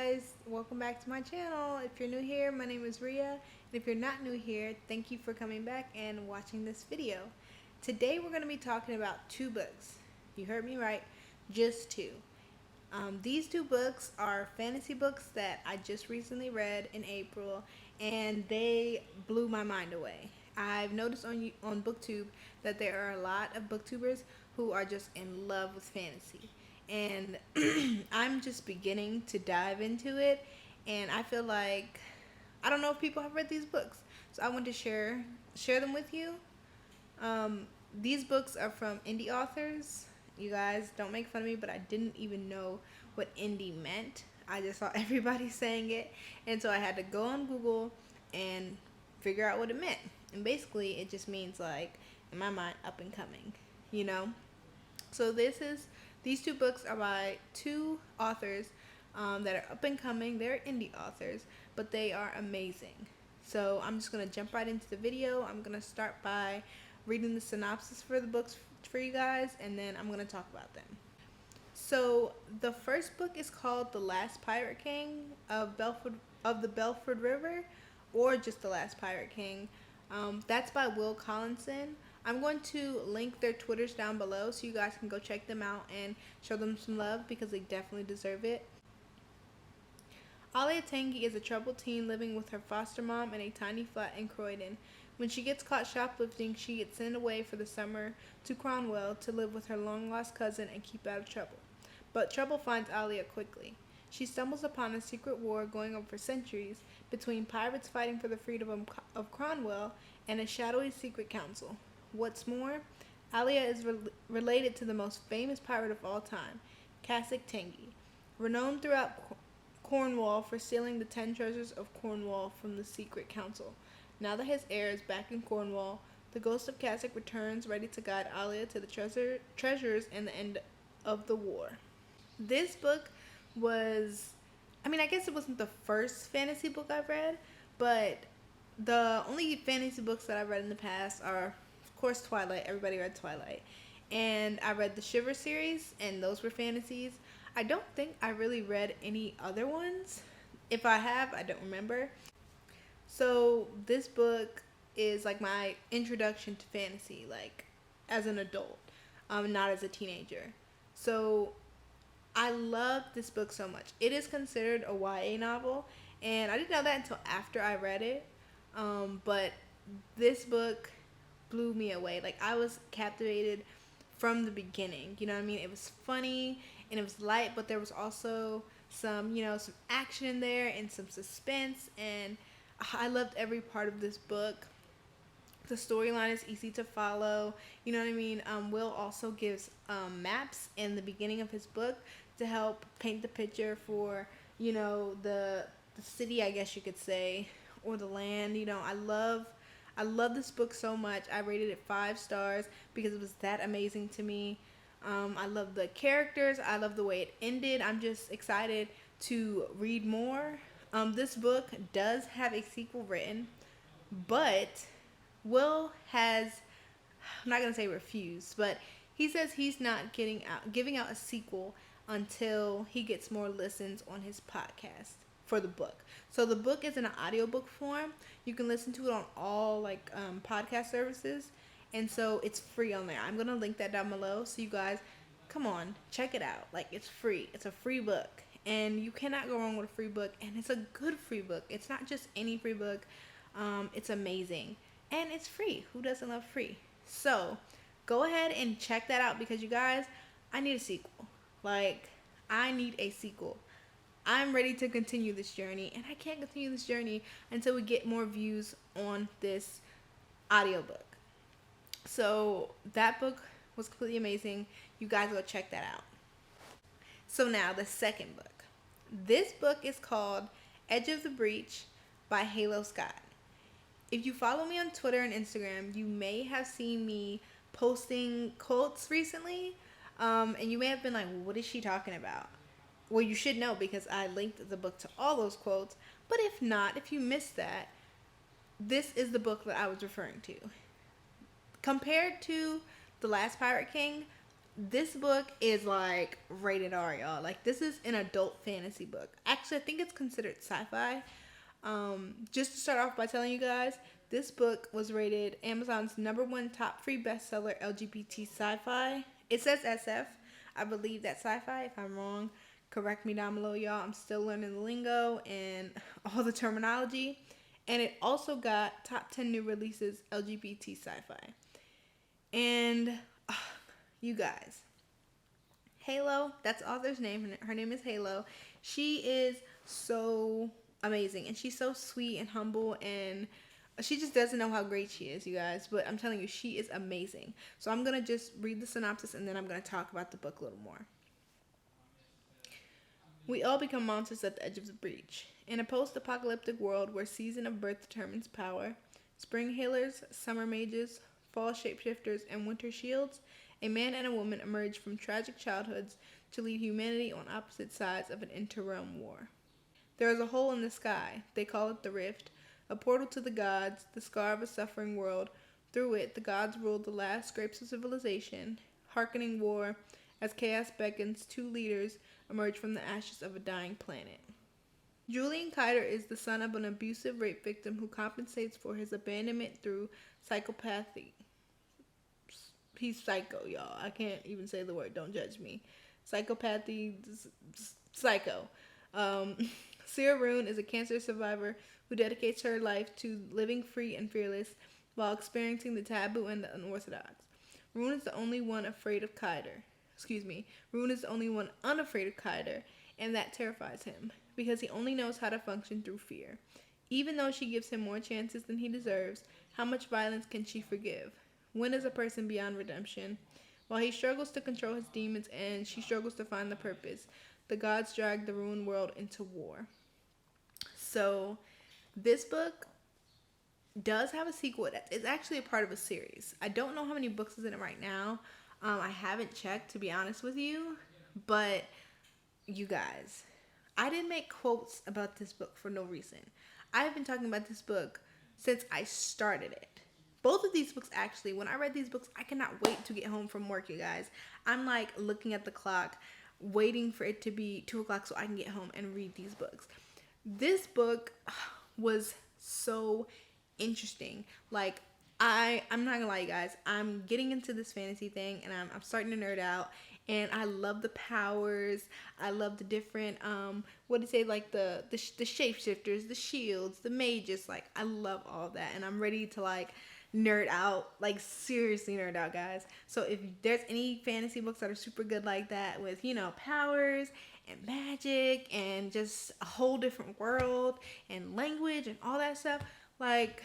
guys, welcome back to my channel. If you're new here, my name is Ria, and if you're not new here, thank you for coming back and watching this video. Today we're going to be talking about two books. You heard me right, just two. These two books are fantasy books that I just recently read in April, and they blew my mind away. I've noticed on BookTube that there are a lot of booktubers who are just in love with fantasy, and I'm just beginning to dive into it, and I feel like I don't know if people have read these books, so I want to share them with you. These books are from indie authors. You guys don't make fun of me, but I didn't even know what indie meant. I just saw everybody saying it, and so I had to go on Google and figure out what it meant. And basically, it just means, like, in my mind, up and coming, you know? So these two books are by two authors that are up and coming. They're indie authors, but they are amazing. So I'm just going to jump right into the video. I'm going to start by reading the synopsis for the books for you guys, and then I'm going to talk about them. So the first book is called The Last Pirate King of the Belford River, or just The Last Pirate King. That's by Will Collinson. I'm going to link their Twitters down below so you guys can go check them out and show them some love because they definitely deserve it. Alia Tangi is a troubled teen living with her foster mom in a tiny flat in Croydon. When she gets caught shoplifting, she gets sent away for the summer to Cornwall to live with her long-lost cousin and keep out of trouble. But trouble finds Alia quickly. She stumbles upon a secret war going on for centuries between pirates fighting for the freedom of Cornwall and a shadowy secret council. What's more, Alia is related to the most famous pirate of all time, Cassac Tangi, renowned throughout Cornwall for stealing the 10 treasures of Cornwall from the secret council. Now that his heir is back in Cornwall, the ghost of Cassac returns, ready to guide Alia to the treasures and the end of the war. This book was, I guess it wasn't the first fantasy book I've read, but the only fantasy books that I've read in the past are, of course, Twilight. Everybody read Twilight. And I read the Shiver series, and those were fantasies. I don't think I really read any other ones. If I have, I don't remember. So this book is like my introduction to fantasy, like as an adult, not as a teenager. So I love this book so much. It is considered a YA novel, and I didn't know that until after I read it. But this book blew me away. Like, I was captivated from the beginning. You know what I mean? It was funny and it was light, but there was also some action in there and some suspense, and I loved every part of this book. The storyline is easy to follow. You know what I mean? Will also gives maps in the beginning of his book to help paint the picture for, the city, I guess you could say, or the land. I love this book so much. I rated it 5 stars because it was that amazing to me. I love the characters. I love the way it ended. I'm just excited to read more. This book does have a sequel written, but Will has, I'm not going to say refused, but he says he's not giving out a sequel until he gets more listens on his podcast for the book. So the book is in an audiobook form. You can listen to it on all podcast services, and so it's free on there. I'm going to link that down below, so you guys, come on, check it out. Like, it's free. It's a free book, and you cannot go wrong with a free book, and it's a good free book. It's not just any free book. It's amazing, and it's free. Who doesn't love free? So go ahead and check that out, because you guys, I need a sequel. Like, I need a sequel. I'm ready to continue this journey, and I can't continue this journey until we get more views on this audiobook. So that book was completely amazing. You guys go check that out. So now the second book. This book is called Edge of the Breach by Halo Scott. If you follow me on Twitter and Instagram, you may have seen me posting quotes recently, and you may have been like, what is she talking about? Well, you should know because I linked the book to all those quotes. But if not, if you missed that, this is the book that I was referring to. Compared to The Last Pirate King, This book is like rated R, y'all. Like, this is an adult fantasy book. Actually, I think it's considered sci-fi. Just to start off by telling you guys, this book was rated Amazon's #1 top free bestseller LGBT sci-fi. It says SF. I believe that's sci-fi. If I'm wrong, correct me down below, y'all. I'm still learning the lingo and all the terminology. And it also got top 10 new releases LGBT sci-fi. And you guys, Halo, that's the author's name. Her name is Halo. She is so amazing, and she's so sweet and humble, and she just doesn't know how great she is, you guys. But I'm telling you, she is amazing. So I'm going to just read the synopsis, and then I'm going to talk about the book a little more. We all become monsters at the edge of the breach. In a post-apocalyptic world where season of birth determines power, spring healers, summer mages, fall shapeshifters, and winter shields, a man and a woman emerge from tragic childhoods to lead humanity on opposite sides of an interrealm war. There is a hole in the sky, they call it the Rift, a portal to the gods, the scar of a suffering world. Through it, the gods ruled the last scrapes of civilization, hearkening war, as chaos beckons, two leaders emerge from the ashes of a dying planet. Julian Kiter is the son of an abusive rape victim who compensates for his abandonment through psychopathy. He's psycho, y'all. I can't even say the word. Don't judge me. Psychopathy, psycho. Sarah Rune is a cancer survivor who dedicates her life to living free and fearless while experiencing the taboo and the unorthodox. Rune is the only one afraid of Kiter. Rune is the only one unafraid of Kiter, and that terrifies him because he only knows how to function through fear. Even though she gives him more chances than he deserves, how much violence can she forgive? When is a person beyond redemption? While he struggles to control his demons and she struggles to find the purpose, the gods drag the ruined world into war. So, this book does have a sequel. It's actually a part of a series. I don't know how many books is in it right now. I haven't checked, to be honest with you. But, you guys, I didn't make quotes about this book for no reason. I've been talking about this book since I started it. Both of these books, actually, when I read these books, I cannot wait to get home from work, you guys. I'm like looking at the clock, waiting for it to be 2 o'clock so I can get home and read these books. This book was so interesting. Like, I'm not gonna lie, you guys. I'm getting into this fantasy thing, and I'm starting to nerd out. And I love the powers. I love the different, like the shapeshifters, the shields, the mages. Like, I love all that, and I'm ready to like nerd out, like seriously nerd out, guys. So if there's any fantasy books that are super good like that with, powers and magic and just a whole different world and language and all that stuff, like,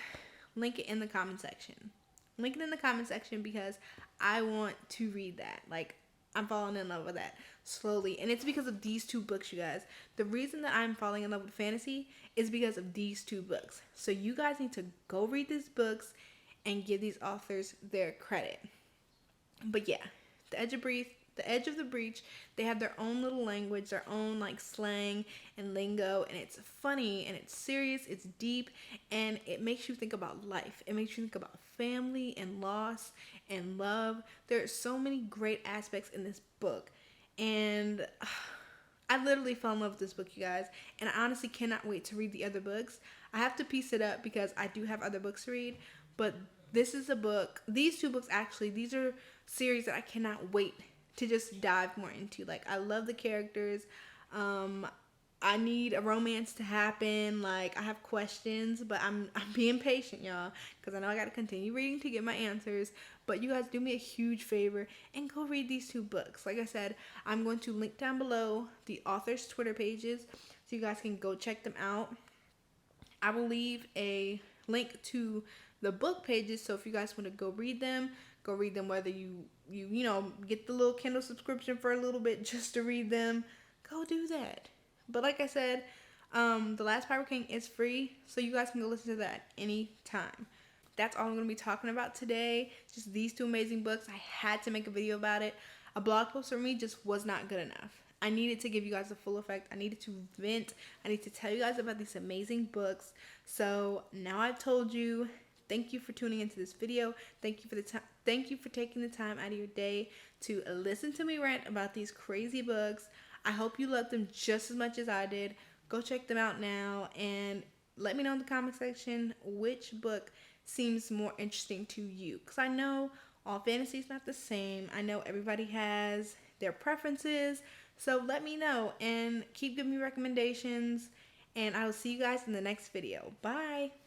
link it in the comment section. Link it in the comment section because I want to read that. Like, I'm falling in love with that slowly. And it's because of these 2 books, you guys. The reason that I'm falling in love with fantasy is because of these 2 books. So you guys need to go read these books and give these authors their credit. But yeah, The Edge of the Breach, they have their own little language, their own like slang and lingo, and it's funny and it's serious, it's deep, and it makes you think about life. It makes you think about family and loss and love. There are so many great aspects in this book, and I literally fell in love with this book, you guys, and I honestly cannot wait to read the other books. I have to piece it up because I do have other books to read, but this is a book, these 2 books actually, these are series that I cannot wait to just dive more into. Like, I love the characters. I need a romance to happen. Like, I have questions, but I'm being patient, y'all, because I know I got to continue reading to get my answers. But you guys, do me a huge favor and go read these 2 books. Like I said, I'm going to link down below the author's Twitter pages so you guys can go check them out. I will leave a link to the book pages, so if you guys want to go read them, whether you get the little Kindle subscription for a little bit just to read them, go do that. But like I said, The Last Pirate King is free, so you guys can go listen to that anytime. That's all I'm going to be talking about today. Just these 2 amazing books. I had to make a video about it. A blog post for me just was not good enough. I needed to give you guys the full effect. I needed to vent. I need to tell you guys about these amazing books. So now I've told you. thank you for tuning into this video. Thank you for the time. Thank you for taking the time out of your day to listen to me rant about these crazy books. I hope you love them just as much as I did. Go check them out now and let me know in the comment section which book seems more interesting to you. Because I know all fantasy is not the same. I know everybody has their preferences. So let me know and keep giving me recommendations. And I will see you guys in the next video. Bye.